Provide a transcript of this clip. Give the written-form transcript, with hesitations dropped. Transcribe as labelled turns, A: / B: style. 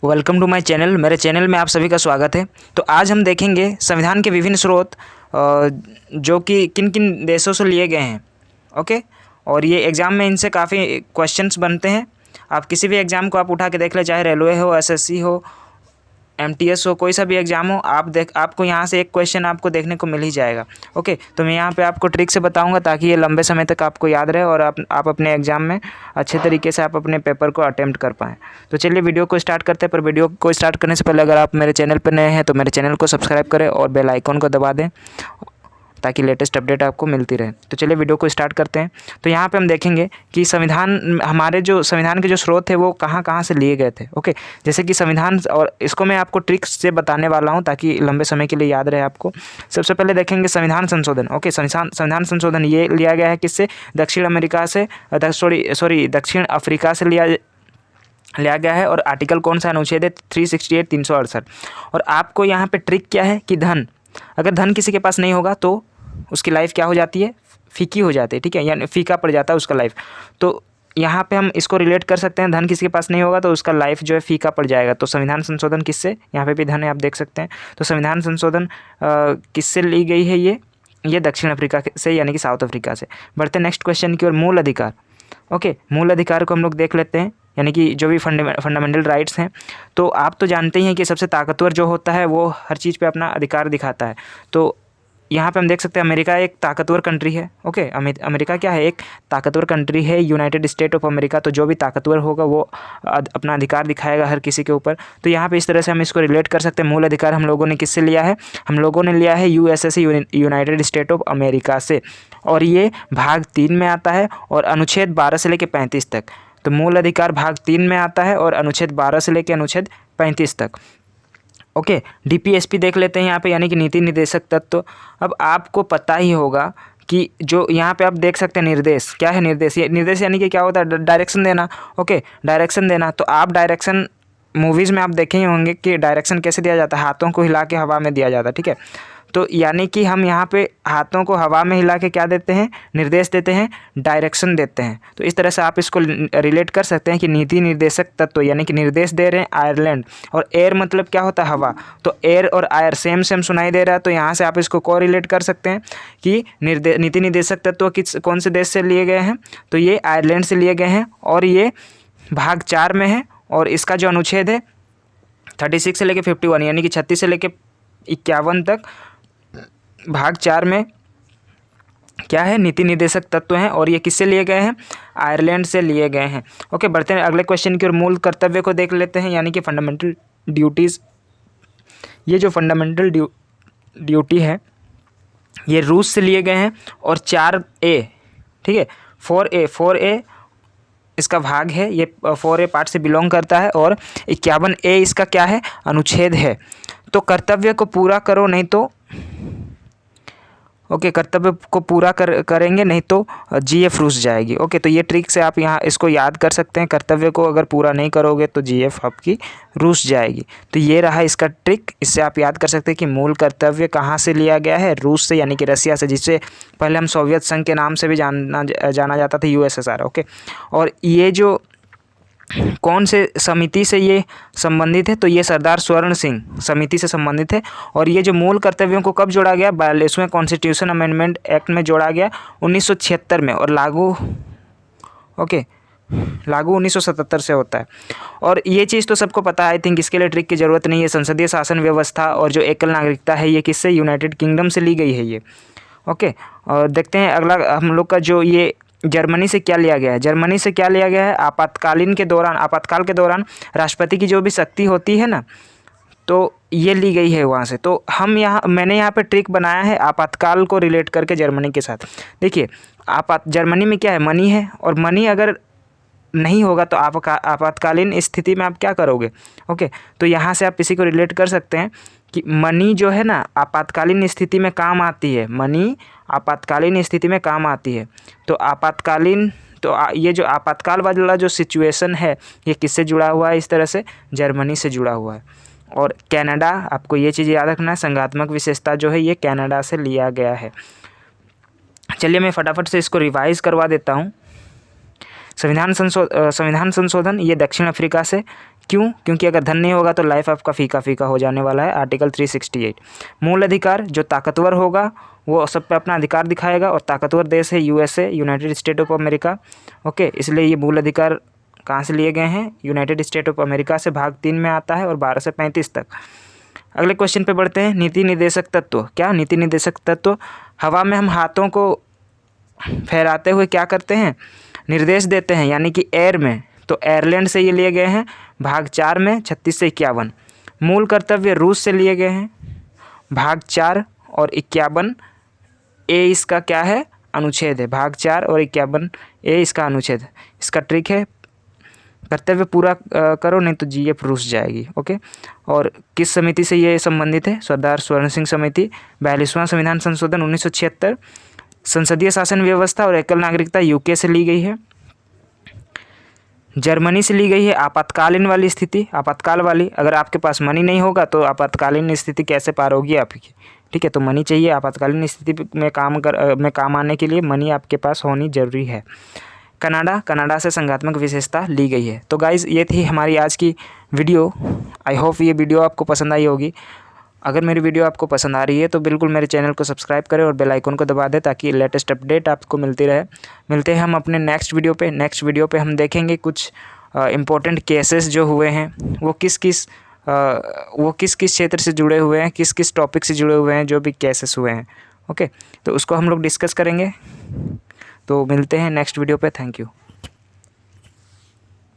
A: Welcome to my channel. मेरे channel में आप सभी का स्वागत है। तो आज हम देखेंगे संविधान के विभिन्न स्रोत जो कि किन किन देशों से लिए गए हैं। ओके, और ये एग्ज़ाम में इनसे काफ़ी क्वेश्चंस बनते हैं। आप किसी भी एग्ज़ाम को आप उठा के देख ले, चाहे रेलवे हो, एसएससी हो, एमटीएस हो, कोई सा भी एग्ज़ाम हो, आपको यहाँ से एक क्वेश्चन आपको देखने को मिल ही जाएगा। ओके, तो मैं यहाँ पे आपको ट्रिक से बताऊँगा ताकि ये लंबे समय तक आपको याद रहे और आप अपने एग्ज़ाम में अच्छे तरीके से आप अपने पेपर को अटेम्प्ट कर पाएँ। तो चलिए वीडियो को स्टार्ट करते हैं। पर वीडियो को स्टार्ट करने से पहले अगर आप मेरे चैनल पर नए हैं तो मेरे चैनल को सब्सक्राइब करें और बेल आइकन को दबा दें ताकि लेटेस्ट अपडेट आपको मिलती रहे। तो चलिए वीडियो को स्टार्ट करते हैं। तो यहाँ पे हम देखेंगे कि हमारे जो संविधान के जो स्रोत थे वो कहाँ कहाँ से लिए गए थे। ओके, जैसे कि संविधान, और इसको मैं आपको ट्रिक्स से बताने वाला हूँ ताकि लंबे समय के लिए याद रहे आपको। सबसे पहले देखेंगे संविधान संशोधन। ओके, संविधान संशोधन ये लिया गया है किससे? दक्षिण अमेरिका से, दक्षिण अफ्रीका से लिया गया है। और आर्टिकल कौन सा? अनुच्छेद 368 368। और आपको यहाँ पे ट्रिक क्या है कि अगर धन किसी के पास नहीं होगा तो उसकी लाइफ क्या हो जाती है? फीकी हो जाती है। ठीक है, यानी फीका पड़ जाता है उसका लाइफ। तो यहाँ पे हम इसको रिलेट कर सकते हैं, धन किसी के पास नहीं होगा तो उसका लाइफ जो है फीका पड़ जाएगा। तो संविधान संशोधन किससे? यहाँ पे भी धन है, आप देख सकते हैं। तो संविधान संशोधन किससे ली गई है? ये दक्षिण अफ्रीका से, यानी कि साउथ अफ्रीका से। बढ़ते नेक्स्ट क्वेश्चन की ओर। मूल अधिकार। ओके, मूल अधिकार को हम लोग देख लेते हैं, यानी कि जो भी फंडामेंटल राइट्स हैं। तो आप तो जानते ही हैं कि सबसे ताकतवर जो होता है वो हर चीज़ पे अपना अधिकार दिखाता है। तो यहाँ पे हम देख सकते हैं अमेरिका एक ताकतवर कंट्री है। ओके, अमेरिका क्या है? एक ताकतवर कंट्री है, यूनाइटेड स्टेट ऑफ अमेरिका। तो जो भी ताकतवर होगा वो अपना अधिकार दिखाएगा हर किसी के ऊपर। तो यहाँ पे इस तरह से हम इसको रिलेट कर सकते हैं। मूल अधिकार हम लोगों ने किससे लिया है? हम लोगों ने लिया है USA, United state of America से। और ये भाग 3 में आता है और अनुच्छेद 12 से लेकर 35 तक। तो मूल अधिकार भाग 3 में आता है और अनुच्छेद 12 से लेकर अनुच्छेद 35 तक। ओके, डीपीएसपी देख लेते हैं यहाँ पे, यानी कि नीति निर्देशक तत्व। अब आपको पता ही होगा कि जो यहाँ पे आप देख सकते हैं निर्देश। क्या है निर्देश? ये निर्देश यानी कि क्या होता है? डायरेक्शन देना। ओके, डायरेक्शन देना। तो आप डायरेक्शन मूवीज़ में आप देखे ही होंगे कि डायरेक्शन कैसे दिया जाता है? हाथों को हिला के हवा में दिया जाता है। ठीक है, तो यानी कि हम यहाँ पे हाथों को हवा में हिला के क्या देते हैं? निर्देश देते हैं, डायरेक्शन देते हैं। तो इस तरह से आप इसको रिलेट कर सकते हैं कि नीति निर्देशक तत्व, यानी कि निर्देश दे रहे हैं आयरलैंड। और एयर मतलब क्या होता है? हवा। तो एयर और आयर सेम सुनाई दे रहा है। तो यहाँ से आप इसको को रिलेट कर सकते हैं कि नीति निर्देशक तत्व कौन से देश से लिए गए हैं? तो ये आयरलैंड से लिए गए हैं और ये भाग 4 में है। और इसका जो अनुच्छेद है 36 से लेकर 51, यानी कि 36 से लेकर 51 तक भाग 4 में क्या है? नीति निर्देशक तत्व हैं। और ये किससे लिए गए हैं? आयरलैंड से लिए गए हैं। ओके, बढ़ते हैं अगले क्वेश्चन की ओर। मूल कर्तव्य को देख लेते हैं, यानी कि फंडामेंटल ड्यूटीज़। ये जो फंडामेंटल ड्यूटी है ये रूस से लिए गए हैं। और 4A, ठीक है, 4A इसका भाग है। ये 4A पार्ट से बिलोंग करता है। और 51A इसका क्या है? अनुच्छेद है। तो कर्तव्य को पूरा करो, नहीं तो ओके, कर्तव्य को पूरा करेंगे नहीं तो जीएफ रूस जाएगी। ओके, तो ये ट्रिक से आप यहाँ इसको याद कर सकते हैं। कर्तव्य को अगर पूरा नहीं करोगे तो जीएफ आपकी रूस जाएगी। तो ये रहा इसका ट्रिक। इससे आप याद कर सकते हैं कि मूल कर्तव्य कहाँ से लिया गया है? रूस से, यानी कि रसिया से, जिससे पहले हम सोवियत संघ के नाम से भी जाना जाता था, यूएसएसआर। ओके, और ये जो कौन से समिति से ये संबंधित है? तो ये सरदार स्वर्ण सिंह समिति से संबंधित है। और ये जो मूल कर्तव्यों को कब जोड़ा गया? 42वें कॉन्स्टिट्यूशन अमेंडमेंट एक्ट में जोड़ा गया 1976 में। और लागू 1977 से होता है। और ये चीज़ तो सबको पता है, आई थिंक इसके लिए ट्रिक की ज़रूरत नहीं है। संसदीय शासन व्यवस्था और जो एकल नागरिकता है ये किससे? यूनाइटेड किंगडम से ली गई है ये। ओके, और देखते हैं अगला हम लोग का जो ये जर्मनी से क्या लिया गया है? जर्मनी से क्या लिया गया है? आपातकाल के दौरान राष्ट्रपति की जो भी शक्ति होती है ना, तो ये ली गई है वहाँ से। तो मैंने यहाँ पे ट्रिक बनाया है आपातकाल को रिलेट करके जर्मनी के साथ। देखिए, जर्मनी में क्या है? मनी है। और मनी अगर नहीं होगा तो आपातकालीन स्थिति में आप क्या करोगे? ओके, तो यहाँ से आप इसी को रिलेट कर सकते हैं कि मनी जो है ना आपातकालीन स्थिति में काम आती है। मनी आपातकालीन स्थिति में काम आती है। तो ये जो आपातकाल वाला जो सिचुएशन है ये किससे जुड़ा हुआ है? इस तरह से जर्मनी से जुड़ा हुआ है। और कनाडा, आपको ये चीज़ याद रखना है, संघात्मक विशेषता जो है ये कनाडा से लिया गया है। चलिए मैं फटाफट से इसको रिवाइज़ करवा देता हूँ। संविधान संशोधन ये दक्षिण अफ्रीका से। क्यों? क्योंकि अगर धन नहीं होगा तो लाइफ आपका फीका फीका हो जाने वाला है। आर्टिकल 368। मूल अधिकार, जो ताकतवर होगा वो सब पे अपना अधिकार दिखाएगा, और ताकतवर देश है USA, United state of America. Okay, इसलिए ये मूल अधिकार कहाँ से लिए गए हैं? यूनाइटेड स्टेट ऑफ अमेरिका से। भाग 3 में आता है और 12 से 35 तक। अगले क्वेश्चन पे बढ़ते हैं। नीति निर्देशक तत्व। क्या नीति निर्देशक तत्व? हवा में हम हाथों को फहराते हुए क्या करते हैं? निर्देश देते हैं, यानी कि एयर में। तो एयरलैंड से ये लिए गए हैं। भाग 4 में 36 से 51। मूल कर्तव्य रूस से लिए गए हैं। भाग 4 और 51 ए इसका क्या है? अनुच्छेद है। भाग 4 और 51 ए इसका अनुच्छेद है। इसका ट्रिक है, कर्तव्य पूरा करो नहीं तो GF रूस जाएगी। ओके, और किस समिति से ये संबंधित है? सरदार स्वर्ण सिंह समिति। 42वां संविधान संशोधन 1976। संसदीय शासन व्यवस्था और एकल नागरिकता UK से ली गई है। जर्मनी से ली गई है। आपातकालीन वाली स्थिति, आपातकाल वाली, अगर आपके पास मनी नहीं होगा तो आपातकालीन स्थिति कैसे पार होगी आपकी? ठीक है, तो मनी चाहिए। आपातकालीन स्थिति में काम आने के लिए मनी आपके पास होनी जरूरी है। कनाडा से संघात्मक विशेषता ली गई है। तो गाइज़, ये थी हमारी आज की वीडियो। आई होप ये वीडियो आपको पसंद आई होगी। अगर मेरी वीडियो आपको पसंद आ रही है तो बिल्कुल मेरे चैनल को सब्सक्राइब करें और बेल आइकन को दबा दें, ताकि लेटेस्ट अपडेट आपको मिलती रहे। मिलते हैं हम अपने नेक्स्ट वीडियो पे हम देखेंगे कुछ इम्पोर्टेंट केसेस जो हुए हैं वो किस किस क्षेत्र से जुड़े हुए हैं, किस किस टॉपिक से जुड़े हुए हैं, जो भी केसेस हुए हैं। ओके, तो उसको हम लोग डिस्कस करेंगे। तो मिलते हैं नेक्स्ट वीडियो पे। Thank you.